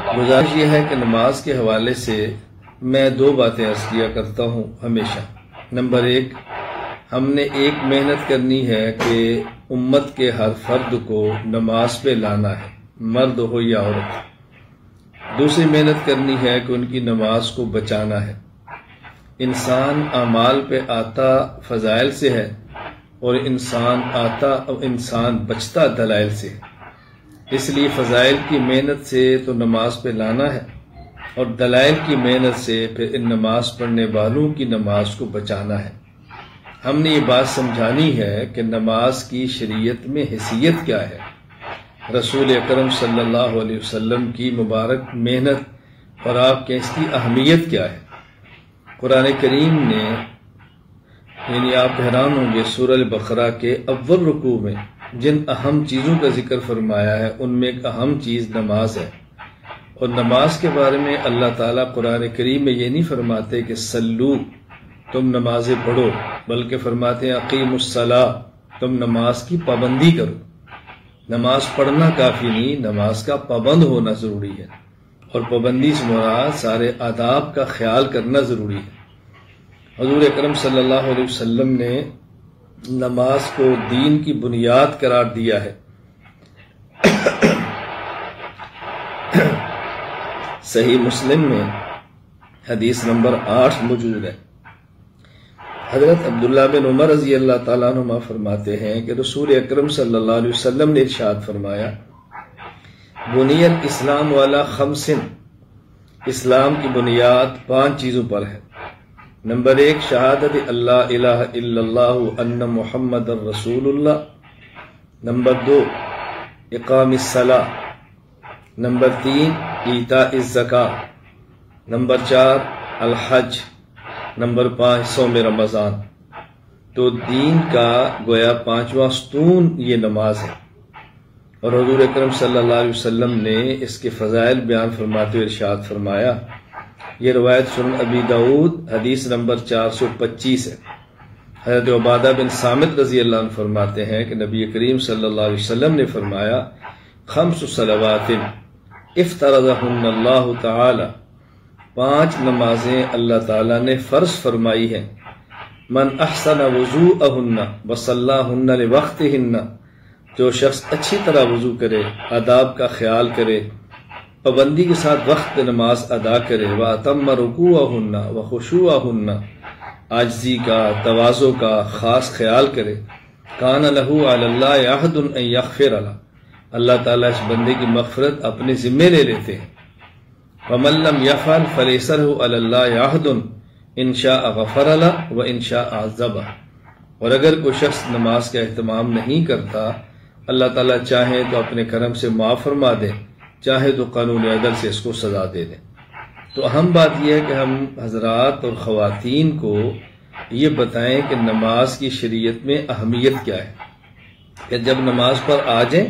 گزارش یہ ہے کہ نماز کے حوالے سے میں دو باتیں عرض کیا کرتا ہوں ہمیشہ۔ نمبر ایک، ہم نے ایک محنت کرنی ہے کہ امت کے ہر فرد کو نماز پہ لانا ہے، مرد ہو یا عورت۔ دوسری محنت کرنی ہے کہ ان کی نماز کو بچانا ہے۔ انسان اعمال پہ آتا فضائل سے ہے اور انسان بچتا دلائل سے ہے۔ اس لیے فضائل کی محنت سے تو نماز پہ لانا ہے اور دلائل کی محنت سے پھر ان نماز پڑھنے والوں کی نماز کو بچانا ہے۔ ہم نے یہ بات سمجھانی ہے کہ نماز کی شریعت میں حیثیت کیا ہے، رسول اکرم صلی اللہ علیہ وسلم کی مبارک محنت اور آپ کے اس کی اہمیت کیا ہے۔ قرآن کریم نے یعنی آپ حیران ہوں گے، سورہ البقرہ کے اول رکوع میں جن اہم چیزوں کا ذکر فرمایا ہے ان میں ایک اہم چیز نماز ہے۔ اور نماز کے بارے میں اللہ تعالیٰ قرآن کریم میں یہ نہیں فرماتے کہ سلو تم نمازیں پڑھو، بلکہ فرماتے ہیں اقیم الصلاۃ تم نماز کی پابندی کرو۔ نماز پڑھنا کافی نہیں، نماز کا پابند ہونا ضروری ہے، اور پابندی سے مراد سارے آداب کا خیال کرنا ضروری ہے۔ حضور اکرم صلی اللہ علیہ وسلم نے نماز کو دین کی بنیاد قرار دیا ہے۔ صحیح مسلم میں حدیث نمبر 8 موجود ہے۔ حضرت عبداللہ بن عمر رضی اللہ تعالیٰ عنہ فرماتے ہیں کہ رسول اکرم صلی اللہ علیہ وسلم نے ارشاد فرمایا، بنی الاسلام والا خمسن، اسلام کی بنیاد 5 چیزوں پر ہے۔ نمبر 1، شہادت اللہ الہ الا اللہ ان محمد الرسول اللہ۔ نمبر 2، اقام الصلاۃ۔ نمبر 3، ایتاء الزکاۃ۔ نمبر 4، الحج۔ نمبر 5، صوم رمضان۔ تو دین کا گویا 5واں ستون یہ نماز ہے، اور حضور اکرم صلی اللہ علیہ وسلم نے اس کے فضائل بیان فرماتے ہوئے ارشاد فرمایا، یہ روایت سنن ابی داؤد حدیث نمبر 425 ہے۔ حضرت عبادہ بن صامت رضی اللہ عنہ فرماتے ہیں کہ نبی کریم صلی اللہ علیہ وسلم نے فرمایا، 5 صلوات افترضہن اللہ تعالی، 5 نمازیں اللہ تعالیٰ نے فرض فرمائی ہیں۔ من احسن وضوءہن وصلاہن لوقتہن، جو شخص اچھی طرح وضو کرے، آداب کا خیال کرے، پابندی کے ساتھ وقت نماز ادا کرے، وَأَتَمَّ رُكُوعَهُنَّ وَخُشُوعَهُنَّ، عاجزی کا، تواضع کا خاص خیال کرے، كَانَ لَهُ عَلَى اللَّهِ عَهْدٌ أَن يَغْفِرَ لَهُ، اللہ تعالیٰ اس بندے کی مغفرت اپنے ذمے لے لیتے ہیں۔ وَمَن لَّمْ يَفْعَلْ فَلَيْسَ لَهُ عَلَى اللَّهِ عَهْدٌ إِن شَاءَ غَفَرَ لَهُ وَإِن شَاءَ عَذَّبَهُ، اور اگر کوئی شخص نماز کا اہتمام نہیں کرتا، اللہ تعالیٰ چاہے تو اپنے کرم سے معاف فرما دے، چاہے تو قانون عدل سے اس کو سزا دے دیں۔ تو اہم بات یہ ہے کہ ہم حضرات اور خواتین کو یہ بتائیں کہ نماز کی شریعت میں اہمیت کیا ہے، کہ جب نماز پر آ جائیں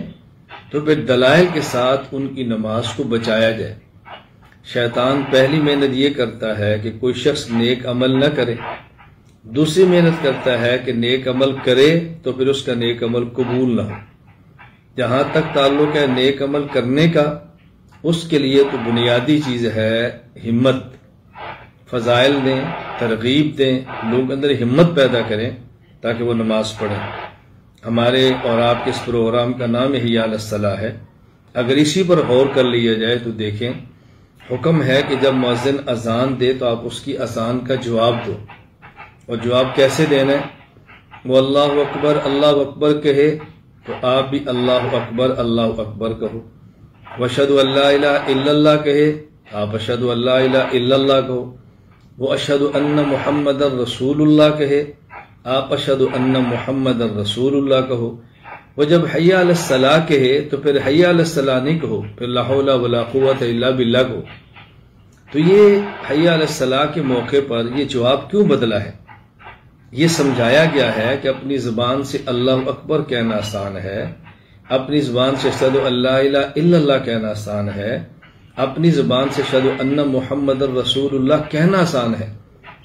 تو پھر دلائل کے ساتھ ان کی نماز کو بچایا جائے۔ شیطان پہلی محنت یہ کرتا ہے کہ کوئی شخص نیک عمل نہ کرے، دوسری محنت کرتا ہے کہ نیک عمل کرے تو پھر اس کا نیک عمل قبول نہ ہو۔ جہاں تک تعلق ہے نیک عمل کرنے کا، اس کے لیے تو بنیادی چیز ہے ہمت۔ فضائل دیں، ترغیب دیں، لوگ اندر ہمت پیدا کریں تاکہ وہ نماز پڑھیں۔ ہمارے اور آپ کے اس پروگرام کا نام حی علی الصلاۃ ہے۔ اگر اسی پر غور کر لیا جائے تو دیکھیں، حکم ہے کہ جب مؤذن اذان دے تو آپ اس کی اذان کا جواب دو، اور جواب کیسے دینا ہے؟ وہ اللہ اکبر کہے تو آپ بھی اللہ اکبر کہو۔ واشہد ان لا الہ الا اللہ کہے، آپ اشہد ان لا الہ الا اللہ کہو۔ وہ اشہد ان محمد رسول اللہ کہے، آپ اشہد ان محمد رسول اللہ کہو۔ وہ جب حی علی الصلاۃ کہے تو پھر حی علی الصلاۃ نہیں کہو، پھر لا حول ولا قوۃ الا باللہ کہو۔ تو یہ حی علی الصلاۃ کے موقع پر یہ جواب کیوں بدلا ہے؟ یہ سمجھایا گیا ہے کہ اپنی زبان سے اللہ اکبر کہنا آسان ہے، اپنی زبان سے اشہد ان لا الہ الا اللہ کہنا آسان ہے، اپنی زبان سے اشہد ان محمد رسول اللہ کہنا آسان ہے،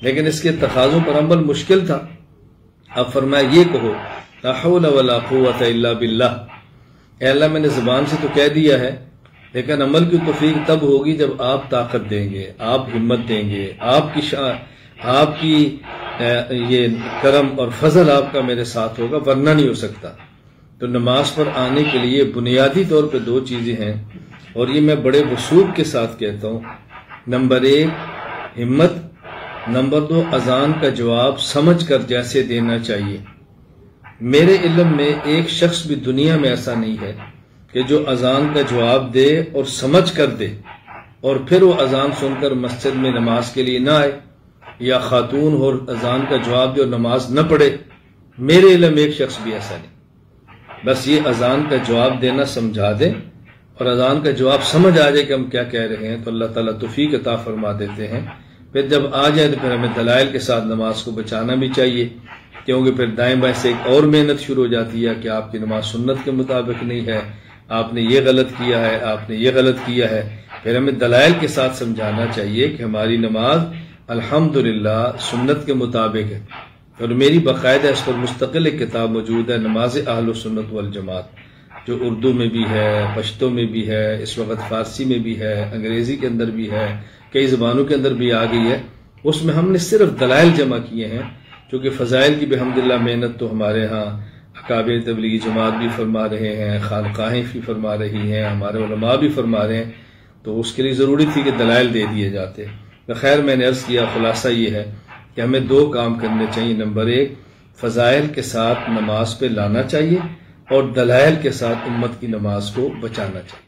لیکن اس کے تقاضوں پر عمل مشکل تھا۔ اب فرمایا یہ کہو، لا حول ولا قوۃ الا باللہ، اے اللہ میں نے زبان سے تو کہہ دیا ہے، لیکن عمل کی توفیق تب ہوگی جب آپ طاقت دیں گے، آپ ہمت دیں گے، آپ کی یہ کرم اور فضل آپ کا میرے ساتھ ہوگا، ورنہ نہیں ہو سکتا۔ تو نماز پر آنے کے لیے بنیادی طور پہ دو چیزیں ہیں، اور یہ میں بڑے وثوق کے ساتھ کہتا ہوں۔ نمبر 1 ہمت، نمبر 2 اذان کا جواب سمجھ کر جیسے دینا چاہیے۔ میرے علم میں ایک شخص بھی دنیا میں ایسا نہیں ہے کہ جو اذان کا جواب دے اور سمجھ کر دے اور پھر وہ اذان سن کر مسجد میں نماز کے لیے نہ آئے، یا خاتون اور اذان کا جواب دے اور نماز نہ پڑھے۔ میرے علم میں ایک شخص بھی ایسا نہیں۔ بس یہ اذان کا جواب دینا سمجھا دے اور اذان کا جواب سمجھ آ جائے کہ ہم کیا کہہ رہے ہیں، تو اللہ تعالیٰ توفیق عطا فرما دیتے ہیں۔ پھر جب آ جائے تو پھر ہمیں دلائل کے ساتھ نماز کو بچانا بھی چاہیے، کیونکہ پھر دائیں بائیں سے ایک اور محنت شروع ہو جاتی ہے کہ آپ کی نماز سنت کے مطابق نہیں ہے، آپ نے یہ غلط کیا ہے، آپ نے یہ غلط کیا ہے۔ پھر ہمیں دلائل کے ساتھ سمجھانا چاہیے کہ ہماری نماز الحمدللہ سنت کے مطابق ہے، اور میری باقاعدہ اس پر مستقل ایک کتاب موجود ہے، نماز اہل سنت والجماعت، جو اردو میں بھی ہے، پشتو میں بھی ہے، اس وقت فارسی میں بھی ہے، انگریزی کے اندر بھی ہے، کئی زبانوں کے اندر بھی آ گئی ہے۔ اس میں ہم نے صرف دلائل جمع کیے ہیں، چونکہ فضائل کی بحمدللہ محنت تو ہمارے ہاں اکابر تبلیغی جماعت بھی فرما رہے ہیں، خانقاہیں بھی فرما رہی ہیں، ہمارے علماء بھی فرما رہے ہیں، تو اس کے لیے ضروری تھی کہ دلائل دے دیے جاتے۔ خیر میں نے عرض کیا، خلاصہ یہ ہے کہ ہمیں 2 کام کرنے چاہیے۔ نمبر 1 فضائل کے ساتھ نماز پہ لانا چاہیے، اور دلائل کے ساتھ امت کی نماز کو بچانا چاہیے۔